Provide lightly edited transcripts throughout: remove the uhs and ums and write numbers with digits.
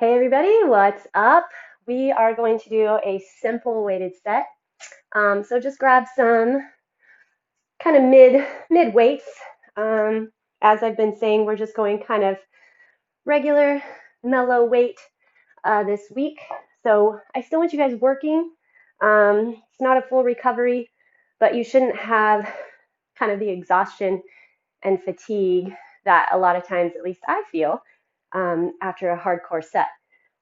Hey everybody, what's up? We are going to do a simple weighted set. So just grab some kind of mid weights. Um, as I've been saying, we're just going kind of regular, mellow weight this week. So I still want you guys working. It's not a full recovery, but you shouldn't have kind of the exhaustion and fatigue that a lot of times, at least I feel, after a hardcore set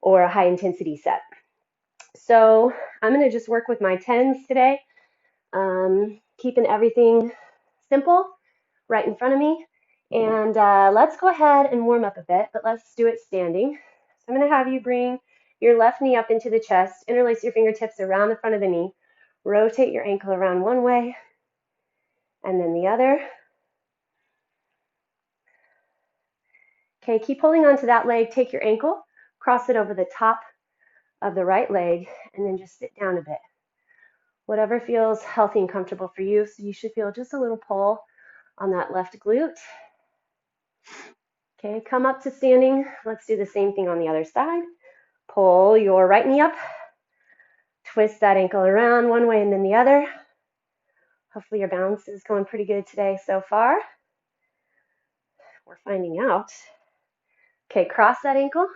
or a high intensity set. So I'm going to just work with my tens today, keeping everything simple right in front of me. And let's go ahead and warm up a bit, but let's do it standing. So I'm going to have you bring your left knee up into the chest, interlace your fingertips around the front of the knee, rotate your ankle around one way and then the other. Okay, keep holding on to that leg. Take your ankle, cross it over the top of the right leg, and then just sit down a bit. Whatever feels healthy and comfortable for you. So you should feel just a little pull on that left glute. Okay, come up to standing. Let's do the same thing on the other side. Pull your right knee up. Twist that ankle around one way and then the other. Hopefully your balance is going pretty good today so far. We're finding out. Okay, cross that ankle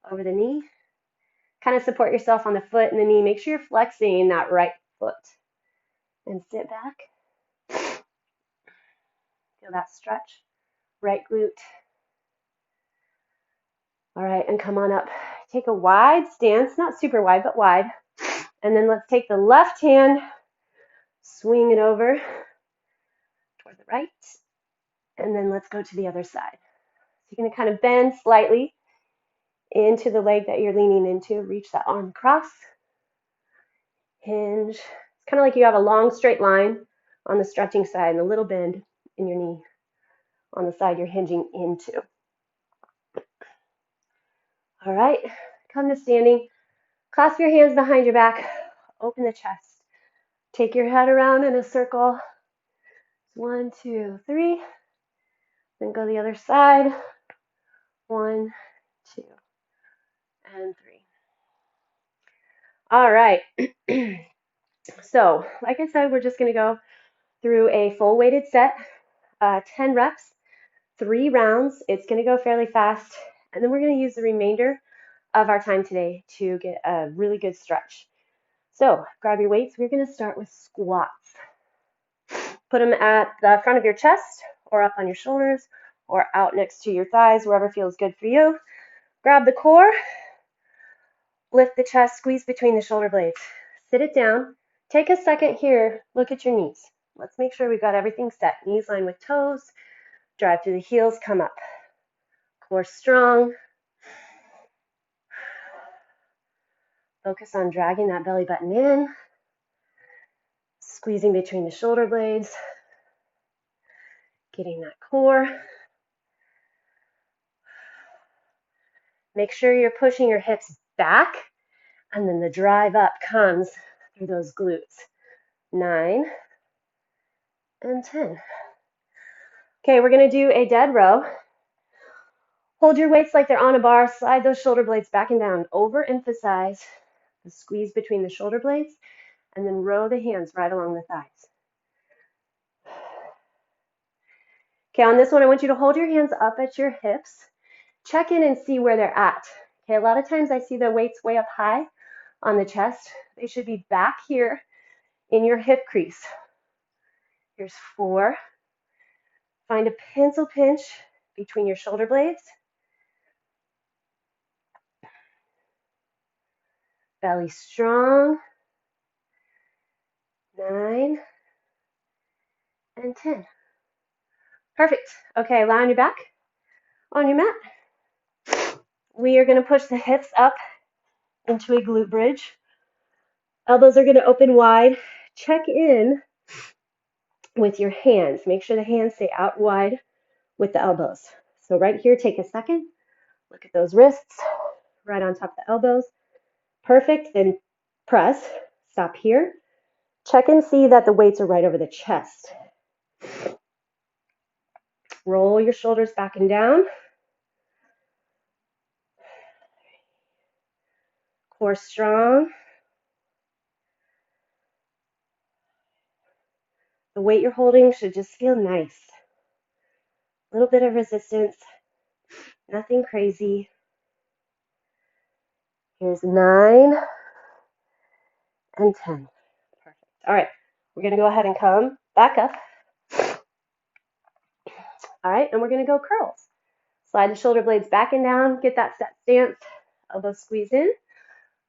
over the knee. Kind of support yourself on the foot and the knee. Make sure you're flexing that right foot. And sit back. Feel that stretch. Right glute. All right, and come on up. Take a wide stance, not super wide, but wide. And then let's take the left hand, swing it over toward the right, and then let's go to the other side. So you're going to kind of bend slightly into the leg that you're leaning into. Reach that arm across. Hinge. It's kind of like you have a long straight line on the stretching side and a little bend in your knee on the side you're hinging into. All right, come to standing. Clasp your hands behind your back. Open the chest. Take your head around in a circle. 1, 2, 3. Then go the other side. 1, 2, and 3. All right. So, like I said, we're just going to go through a full weighted set, 10 reps, 3 rounds. It's going to go fairly fast. And then we're going to use the remainder of our time today to get a really good stretch. So, grab your weights. We're going to start with squats. Put them at the front of your chest or up on your shoulders or out next to your thighs, wherever feels good for you. Grab the core, lift the chest, squeeze between the shoulder blades. Sit it down. Take a second here, look at your knees. Let's make sure we've got everything set. Knees lined with toes, drive through the heels, come up. Core strong. Focus on dragging that belly button in, squeezing between the shoulder blades, getting that core. Make sure you're pushing your hips back, and then the drive up comes through those glutes. 9 and 10. Okay, we're going to do a dead row. Hold your weights like they're on a bar. Slide those shoulder blades back and down. Overemphasize the squeeze between the shoulder blades, and then row the hands right along the thighs. Okay, on this one, I want you to hold your hands up at your hips. Check in and see where they're at. Okay, a lot of times I see the weights way up high on the chest. They should be back here in your hip crease. Here's 4. Find a pencil pinch between your shoulder blades. Belly strong. 9 and 10. Perfect. Okay, lie on your back on your mat. We are going to push the hips up into a glute bridge. Elbows are going to open wide. Check in with your hands. Make sure the hands stay out wide with the elbows. So right here, take a second. Look at those wrists right on top of the elbows. Perfect. Then press. Stop here. Check and see that the weights are right over the chest. Roll your shoulders back and down. Core strong. The weight you're holding should just feel nice. A little bit of resistance, nothing crazy. Here's 9 and 10. Perfect. All right, we're going to go ahead and come back up. All right, and we're going to go curls. Slide the shoulder blades back and down, get that set stance. Elbows squeeze in,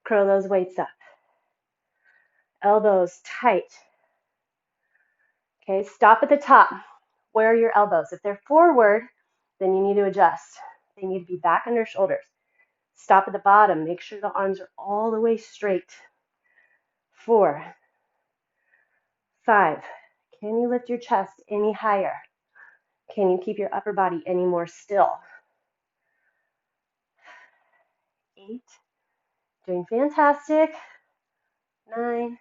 curl those weights up. Elbows tight. Okay, stop at the top. Where are your elbows? If they're forward, then you need to adjust. They need to be back under shoulders. Stop at the bottom. Make sure the arms are all the way straight. 4, 5. Can you lift your chest any higher? Can you keep your upper body any more still? 8. Doing fantastic. 9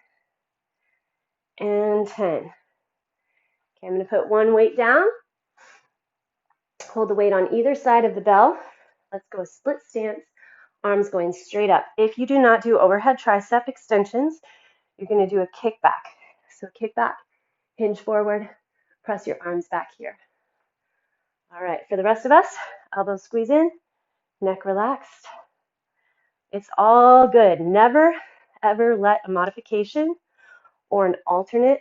and 10. Okay, I'm going to put one weight down. Hold the weight on either side of the bell. Let's go a split stance. Arms going straight up. If you do not do overhead tricep extensions, you're going to do a kickback. So kickback, hinge forward, press your arms back here. All right, for the rest of us, elbows squeeze in, neck relaxed. It's all good. Never, ever let a modification or an alternate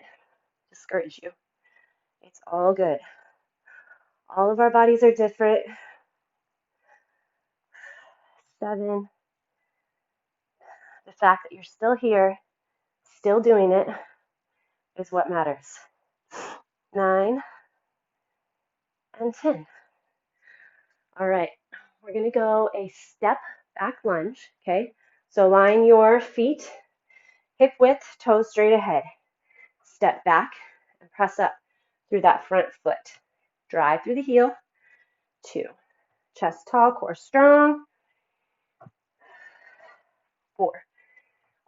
discourage you. It's all good. All of our bodies are different. 7. The fact that you're still here, still doing it, is what matters. 9 and 10. All right, we're going to go a step back lunge, okay? So line your feet, hip width, toes straight ahead. Step back and press up through that front foot. Drive through the heel. 2. Chest tall, core strong. 4.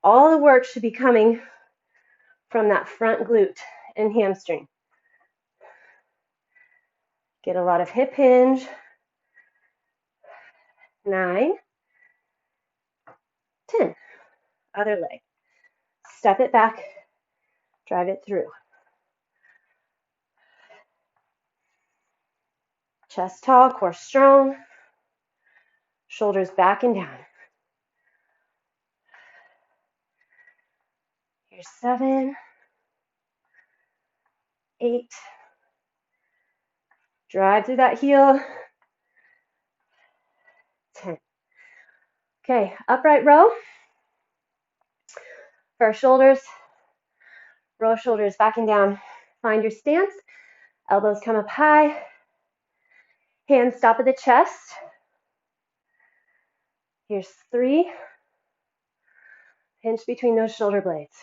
All the work should be coming from that front glute and hamstring. Get a lot of hip hinge. 9, 10. Other leg. Step it back. Drive it through. Chest tall, core strong. Shoulders back and down. Here's 7, 8. Drive through that heel. 10. Okay, upright row. For our shoulders, row shoulders back and down. Find your stance. Elbows come up high. Hands stop at the chest. Here's 3. Hinge between those shoulder blades.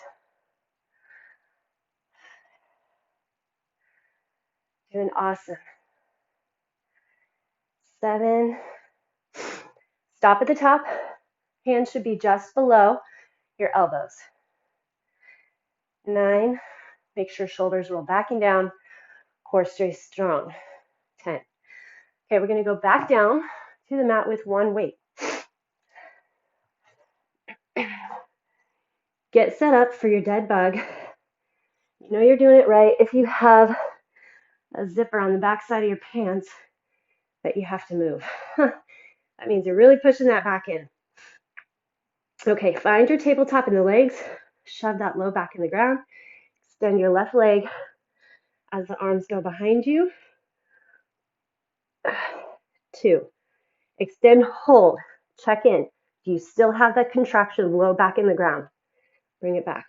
Doing awesome. 7. Stop at the top. Hands should be just below your elbows. 9. Make sure shoulders roll back and down. Core stays strong. 10. Okay, we're going to go back down to the mat with one weight. Get set up for your dead bug. You know you're doing it right if you have a zipper on the back side of your pants that you have to move. That means you're really pushing that back in. Okay, find your tabletop in the legs. Shove that low back in the ground. Extend your left leg as the arms go behind you. 2. Extend, hold. Check in. Do you still have that contraction low back in the ground? Bring it back.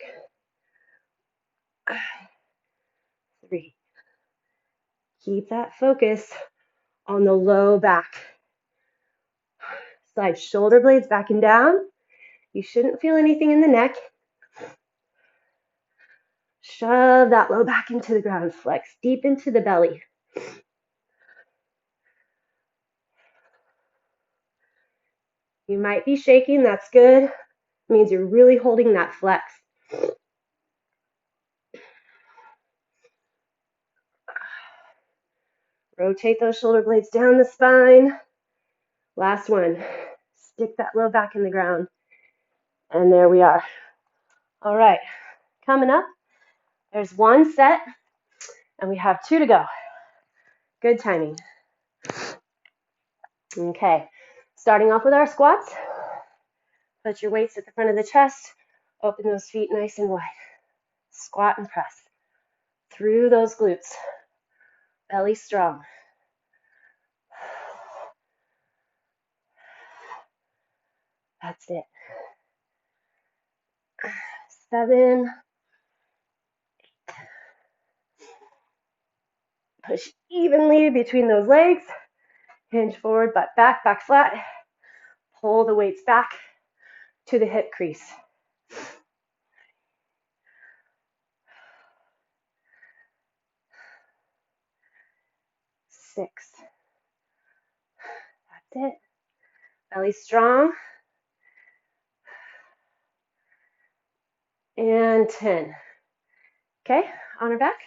3. Keep that focus on the low back. Slide shoulder blades back and down. You shouldn't feel anything in the neck. Shove that low back into the ground. Flex deep into the belly. You might be shaking. That's good. It means you're really holding that flex. Rotate those shoulder blades down the spine. Last one. Stick that low back in the ground And there we are. All right, coming up, there's one set, and we have 2 to go. Good timing. Okay, starting off with our squats. Put your weights at the front of the chest. Open those feet nice and wide. Squat and press. Through those glutes. Belly strong. That's it. 7. Push evenly between those legs. Hinge forward, butt back, back flat. Pull the weights back to the hip crease. 6. That's it. Belly strong. And 10. Okay, on our back.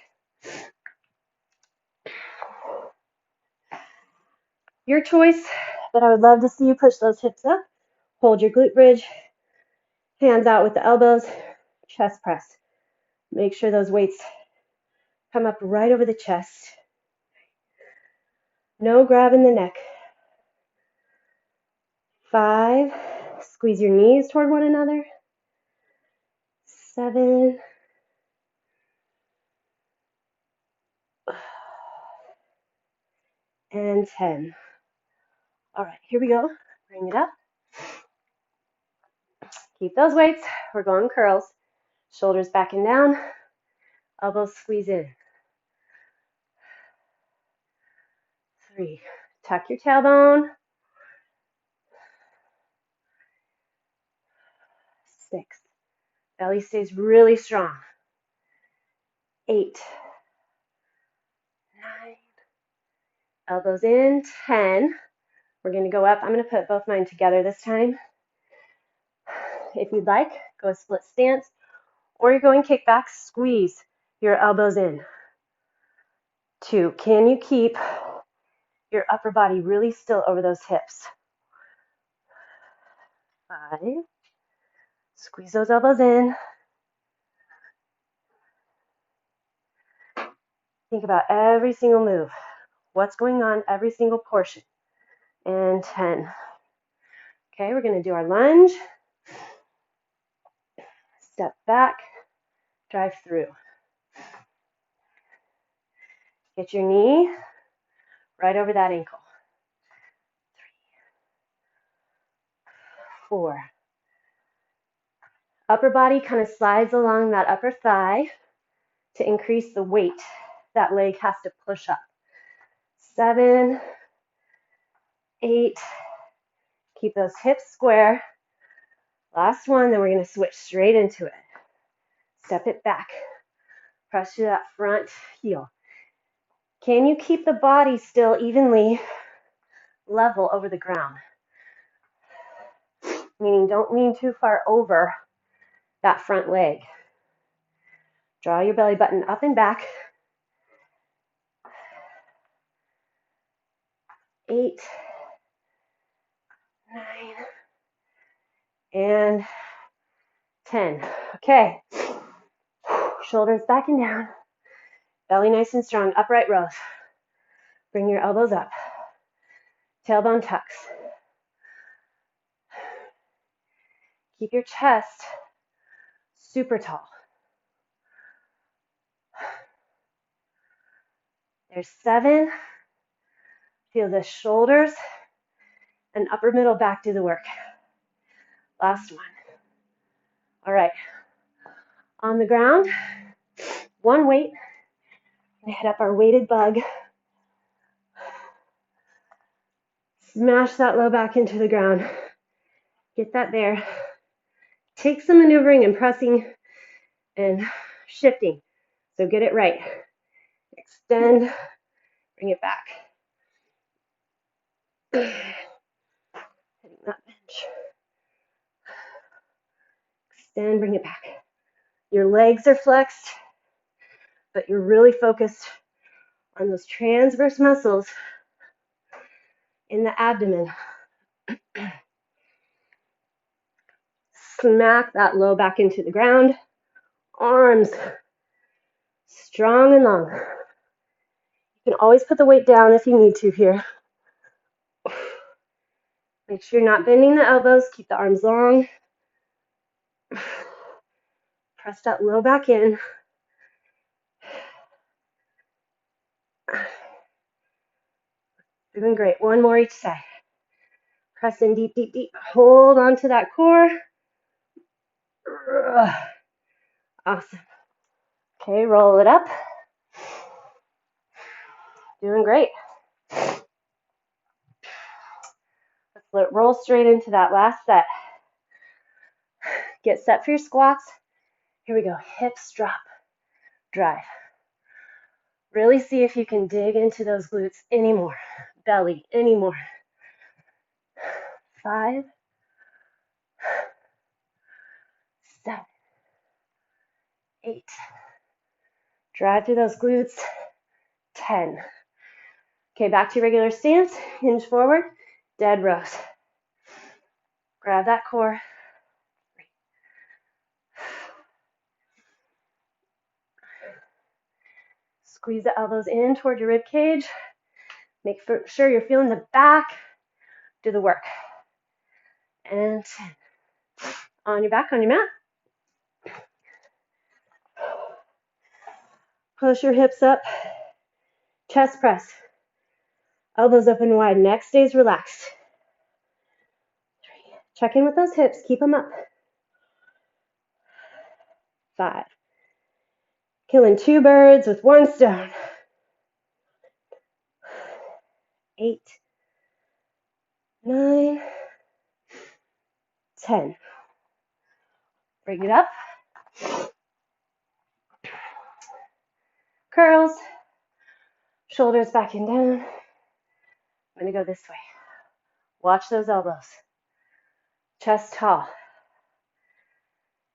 Your choice, but I would love to see you push those hips up. Hold your glute bridge. Hands out with the elbows. Chest press. Make sure those weights come up right over the chest. No grab in the neck. 5. Squeeze your knees toward one another. 7. And 10. All right, here we go. Bring it up. Keep those weights. We're going curls. Shoulders back and down. Elbows squeeze in. 3. Tuck your tailbone. 6. Belly stays really strong. 8. 9. Elbows in. 10. We're going to go up. I'm going to put both mine together this time. If you'd like, go a split stance, or you're going kickbacks. Squeeze your elbows in. 2. Can you keep your upper body really still over those hips? 5. Squeeze those elbows in. Think about every single move. What's going on every single portion. And 10. Okay, we're going to do our lunge. Step back. Drive through. Get your knee right over that ankle. 3. 4. Upper body kind of slides along that upper thigh to increase the weight that leg has to push up. 7. 8. Keep those hips square. Last one, then we're going to switch straight into it. Step it back. Press to that front heel. Can you keep the body still evenly level over the ground? Meaning don't lean too far over that front leg. Draw your belly button up and back. 8, 9, and 10. Okay. Shoulders back and down. Belly nice and strong. Upright rows. Bring your elbows up. Tailbone tucks. Keep your chest super tall. There's 7. Feel the shoulders and upper middle back do the work. Last one. All right. On the ground, one weight. We're gonna hit up our weighted bug. Smash that low back into the ground. Get that there. Take some maneuvering and pressing and shifting. So get it right. Extend, bring it back. Hitting that bench. Extend, bring it back. Your legs are flexed, but you're really focused on those transverse muscles in the abdomen. Smack that low back into the ground. Arms strong and long. You can always put the weight down if you need to here. Make sure you're not bending the elbows. Keep the arms long. Press that low back in. Doing great. One more each side. Press in deep, deep, deep. Hold on to that core. Awesome. Okay, roll it up. Doing great. Let's roll straight into that last set. Get set for your squats. Here we go. Hips drop, drive. Really see if you can dig into those glutes anymore. Belly anymore. 5, 7, 8. Drive through those glutes. 10. Okay, back to your regular stance. Hinge forward. Deadrows. Grab that core. 3. Squeeze the elbows in toward your rib cage. Make sure you're feeling the back. Do the work. And 10. On your back, on your mat. Push your hips up. Chest press. Elbows up and wide. Neck stays relaxed. 3. Check in with those hips. Keep them up. 5. Killing 2 birds with 1 stone. 8, 9, 10. Bring it up. Curls. Shoulders back and down. I'm going to go this way. Watch those elbows. Chest tall.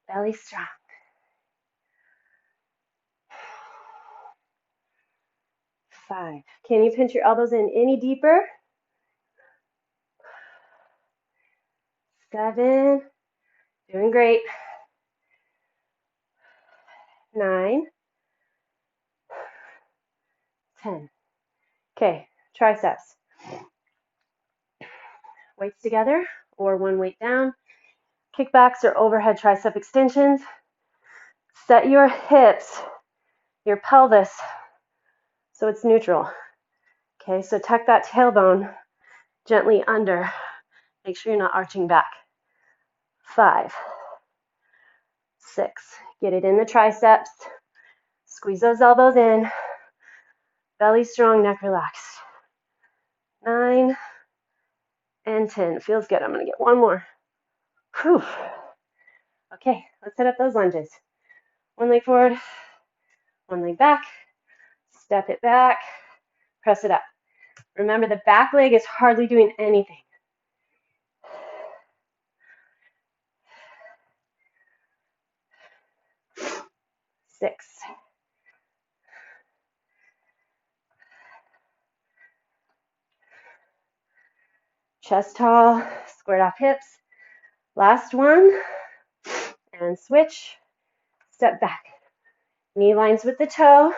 Belly strong. 5. Can you pinch your elbows in any deeper? 7. Doing great. 9. 10. Okay, triceps. Weights together or one weight down. Kickbacks or overhead tricep extensions. Set your hips, your pelvis, so it's neutral. Okay, so tuck that tailbone gently under. Make sure you're not arching back. 5, 6. Get it in the triceps. Squeeze those elbows in. Belly strong, neck relaxed. 9 and 10. Feels good. I'm going to get one more. Whew. Okay, let's set up those lunges. One leg forward, one leg back. Step it back. Press it up. Remember, the back leg is hardly doing anything. 6. 'Chest tall, squared off hips. Last one. And switch. Step back. Knee lines with the toe.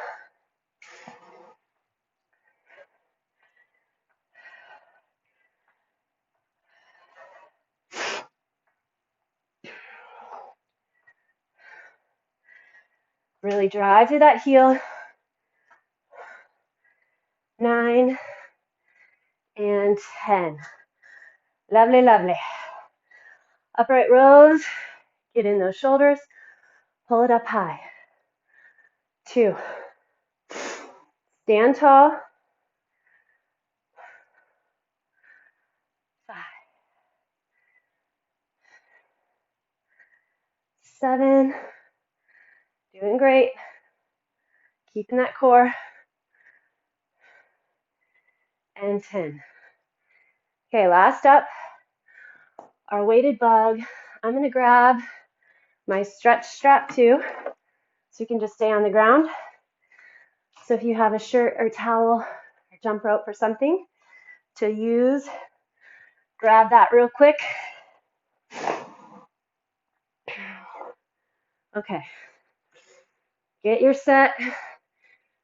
Really drive through that heel. 9 and 10. Lovely, lovely. Upright rows. Get in those shoulders. Pull it up high. 2. Stand tall. 5. 7. Doing great. Keeping that core. And 10. Okay, last up, our weighted bug. I'm going to grab my stretch strap too, so you can just stay on the ground. So if you have a shirt or towel or jump rope or something to use, grab that real quick. Okay, get your set.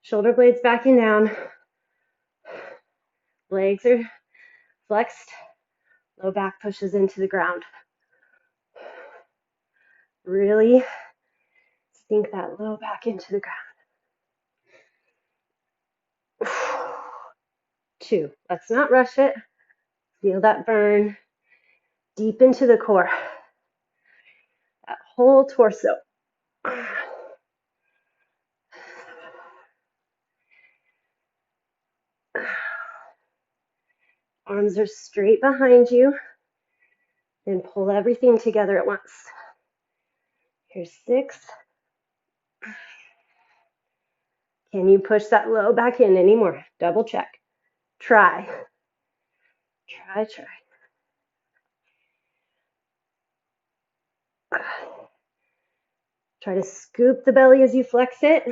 Shoulder blades back and down. Legs are flexed. Low back pushes into the ground. Really sink that low back into the ground. 2. Let's not rush it. Feel that burn deep into the core. That whole torso. Arms are straight behind you. Then pull everything together at once. Here's 6. Can you push that low back in anymore? Double check. Try. Try. Try to scoop the belly as you flex it.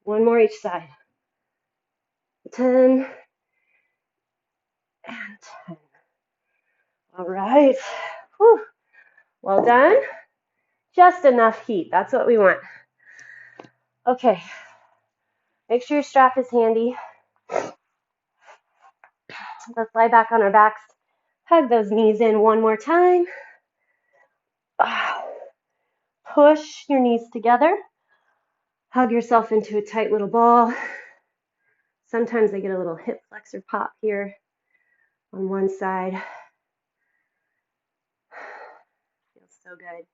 1 more each side. 10 and 10. All right. Whew. Well done. Just enough heat. That's what we want. Okay. Make sure your strap is handy. Let's lie back on our backs. Hug those knees in 1 more time. Push your knees together. Hug yourself into a tight little ball. Sometimes I get a little hip flexor pop here on one side. Feels so good.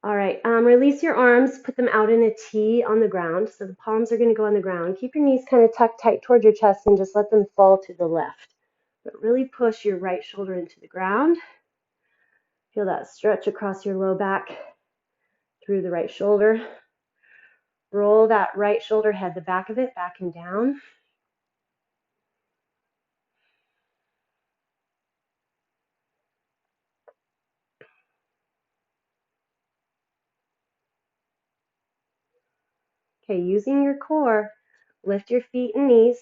All right, release your arms, put them out in a T on the ground. So the palms are going to go on the ground. Keep your knees kind of tucked tight towards your chest and just let them fall to the left. But really push your right shoulder into the ground. Feel that stretch across your low back through the right shoulder. Roll that right shoulder head, the back of it, back and down. Okay, using your core, lift your feet and knees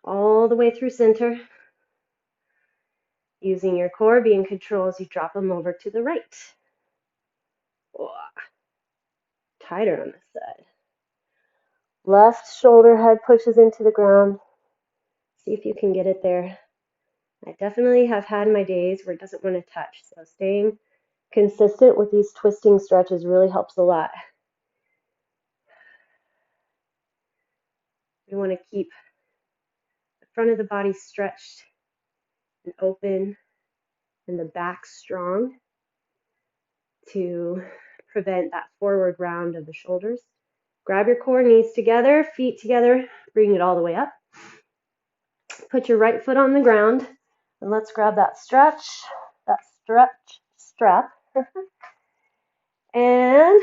all the way through center. Using your core, be in control as you drop them over to the right. Oh, tighter on this side. Left shoulder head pushes into the ground. See if you can get it there. I definitely have had my days where it doesn't want to touch, so staying consistent with these twisting stretches really helps a lot. We want to keep the front of the body stretched and open and the back strong to prevent that forward round of the shoulders. Grab your core, knees together, feet together, bring it all the way up. Put your right foot on the ground, and let's grab that stretch strap. And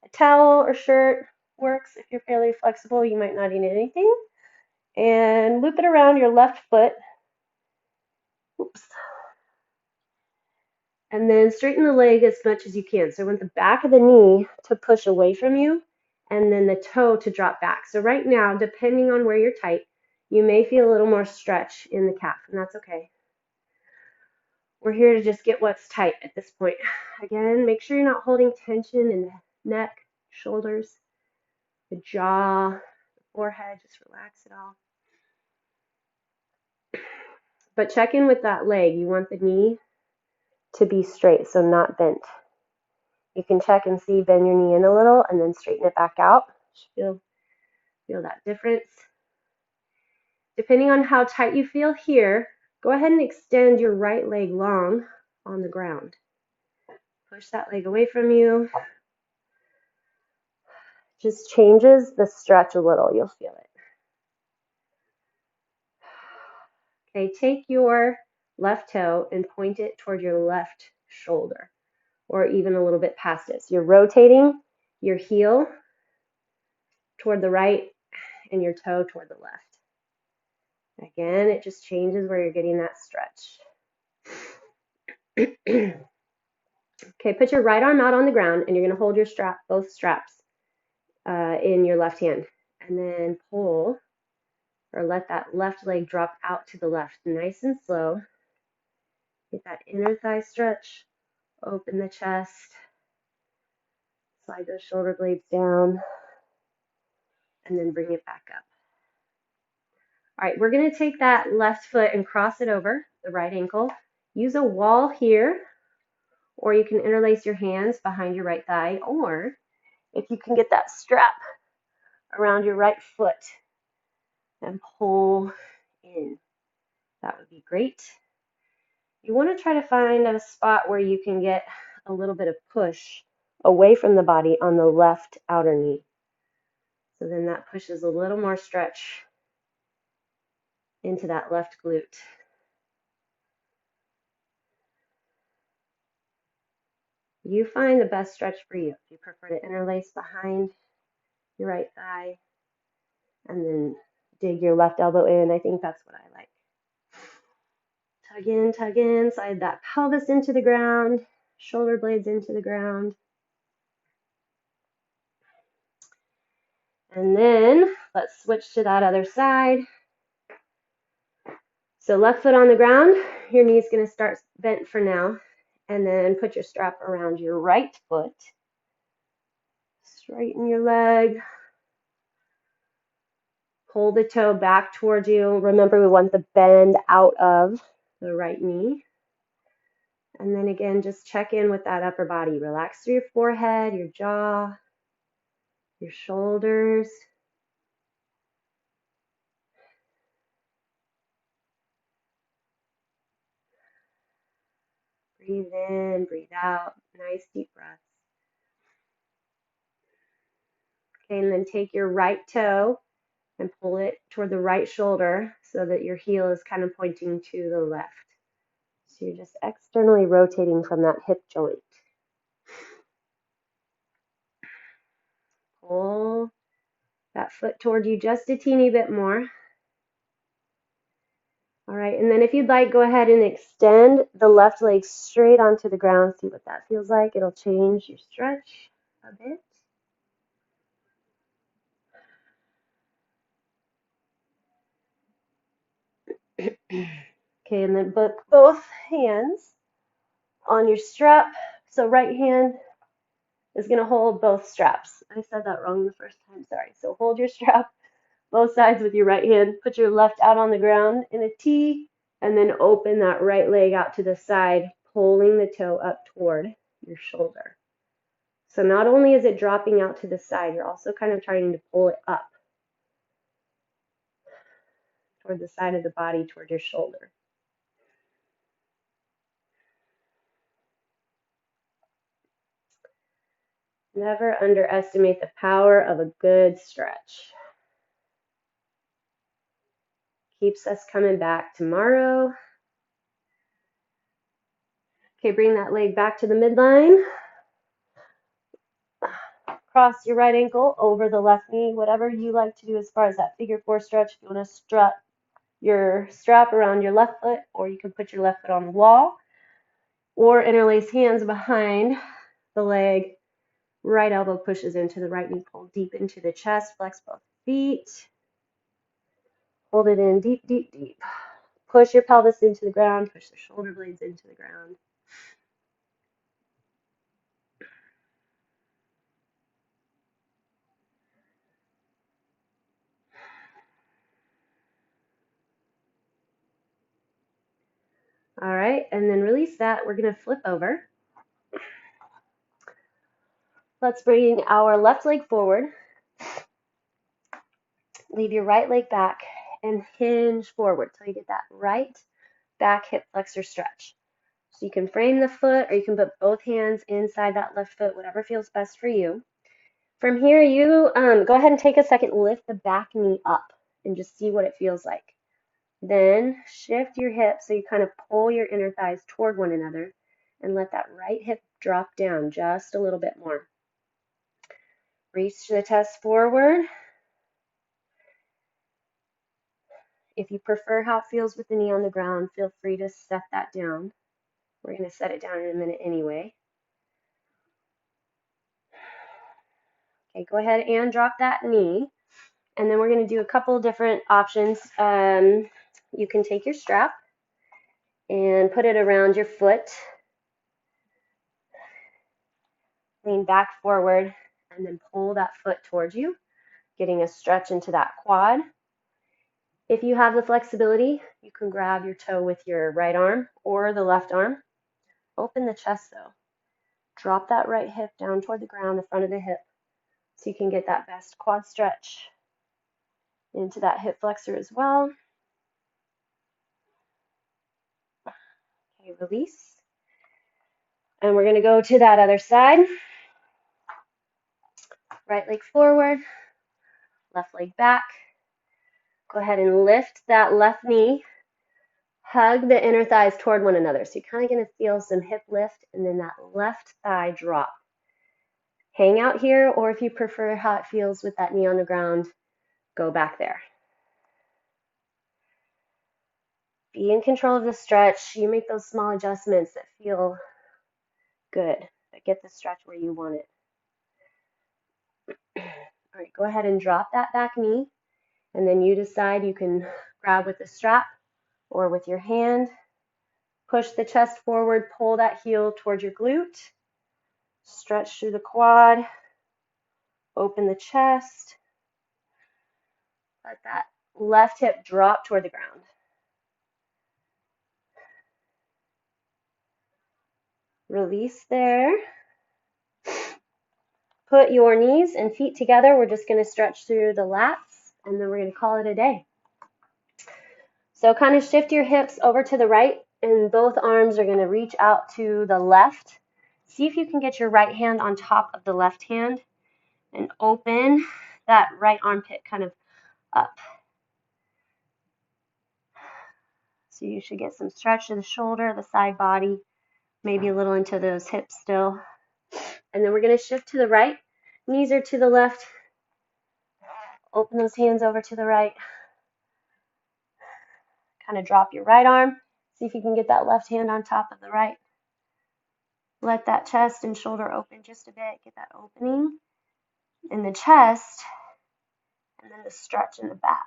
a towel or shirt works if you're fairly flexible. You might not need anything. And loop it around your left foot. Oops. And then straighten the leg as much as you can. So I want the back of the knee to push away from you and then the toe to drop back. So right now, depending on where you're tight, you may feel a little more stretch in the calf, and that's okay. We're here to just get what's tight at this point. Again, make sure you're not holding tension in the neck, shoulders, the jaw, the forehead. Just relax it all. But check in with that leg. You want the knee to be straight, so not bent. You can check and see, bend your knee in a little and then straighten it back out. Feel that difference. Depending on how tight you feel here, go ahead and extend your right leg long on the ground. Push that leg away from you. Just changes the stretch a little. You'll feel it. Okay, take your left toe and point it toward your left shoulder, or even a little bit past it. So you're rotating your heel toward the right and your toe toward the left. Again, it just changes where you're getting that stretch. Okay, put your right arm out on the ground and you're going to hold your both straps in your left hand. And then pull or let that left leg drop out to the left, nice and slow. Get that inner thigh stretch, open the chest, slide those shoulder blades down, and then bring it back up. All right, we're going to take that left foot and cross it over the right ankle. Use a wall here, or you can interlace your hands behind your right thigh, or if you can get that strap around your right foot and pull in, that would be great. You want to try to find a spot where you can get a little bit of push away from the body on the left outer knee. So then that pushes a little more stretch into that left glute. You find the best stretch for you. If you prefer to interlace behind your right thigh and then dig your left elbow in, I think that's what I like. Tug in, slide that pelvis into the ground, shoulder blades into the ground. And then let's switch to that other side. So left foot on the ground, your knee's going to start bent for now. And then put your strap around your right foot. Straighten your leg. Pull the toe back towards you. Remember, we want the bend out of the right knee. And then again, just check in with that upper body. Relax through your forehead, your jaw, your shoulders. Breathe in, breathe out. Nice deep breaths. Okay, and then take your right toe and pull it toward the right shoulder so that your heel is kind of pointing to the left. So you're just externally rotating from that hip joint. Pull that foot toward you just a teeny bit more. All right, and then if you'd like, go ahead and extend the left leg straight onto the ground. See what that feels like. It'll change your stretch a bit. Okay, and then put both hands on your strap. So right hand is going to hold both straps. I said that wrong the first time, sorry. So hold your strap both sides with your right hand. Put your left out on the ground in a T, and then open that right leg out to the side, pulling the toe up toward your shoulder. So not only is it dropping out to the side, you're also kind of trying to pull it up toward the side of the body, toward your shoulder. Never underestimate the power of a good stretch. Keeps us coming back tomorrow. Okay, bring that leg back to the midline. Cross your right ankle over the left knee, whatever you like to do as far as that figure four stretch. If you want to strap your strap around your left foot, or you can put your left foot on the wall, or interlace hands behind the leg. Right elbow pushes into the right knee, pull deep into the chest, flex both feet. Hold it in deep, deep, deep. Push your pelvis into the ground, push the shoulder blades into the ground. All right, and then release that. We're going to flip over. Let's bring our left leg forward. Leave your right leg back and hinge forward till you get that right back hip flexor stretch. So you can frame the foot, or you can put both hands inside that left foot, whatever feels best for you. From here, you go ahead and take a second, lift the back knee up and just see what it feels like. Then shift your hips so you kind of pull your inner thighs toward one another and let that right hip drop down just a little bit more. Reach the chest forward. If you prefer how it feels with the knee on the ground, feel free to set that down. We're going to set it down in a minute anyway. Okay, go ahead and drop that knee. And then we're going to do a couple different options. You can take your strap and put it around your foot. Lean back forward and then pull that foot towards you, getting a stretch into that quad. If you have the flexibility, you can grab your toe with your right arm or the left arm. Open the chest though. Drop that right hip down toward the ground, the front of the hip, so you can get that best quad stretch into that hip flexor as well. Okay, release. And we're going to go to that other side. Right leg forward, left leg back. Go ahead and lift that left knee. Hug the inner thighs toward one another. So you're kind of going to feel some hip lift and then that left thigh drop. Hang out here, or if you prefer how it feels with that knee on the ground, go back there. Be in control of the stretch. You make those small adjustments that feel good, that get the stretch where you want it. All right, go ahead and drop that back knee, and then you decide you can grab with the strap or with your hand. Push the chest forward, pull that heel towards your glute. Stretch through the quad. Open the chest. Let that left hip drop toward the ground. Release there. Put your knees and feet together. We're just going to stretch through the lats, and then we're going to call it a day. So kind of shift your hips over to the right, and both arms are going to reach out to the left. See if you can get your right hand on top of the left hand and open that right armpit kind of up. So you should get some stretch to the shoulder, the side body, maybe a little into those hips still. And then we're going to shift to the right. Knees are to the left. Open those hands over to the right. Kind of drop your right arm. See if you can get that left hand on top of the right. Let that chest and shoulder open just a bit. Get that opening in the chest, and then the stretch in the back.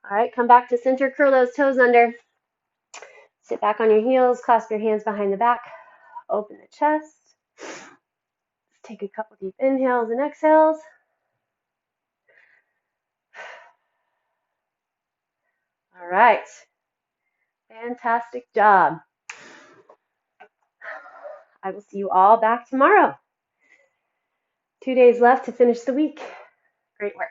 All right, come back to center, curl those toes under. Sit back on your heels, clasp your hands behind the back, open the chest. Take a couple deep inhales and exhales. All right, fantastic job. I will see you all back tomorrow. 2 days left to finish the week. Great work.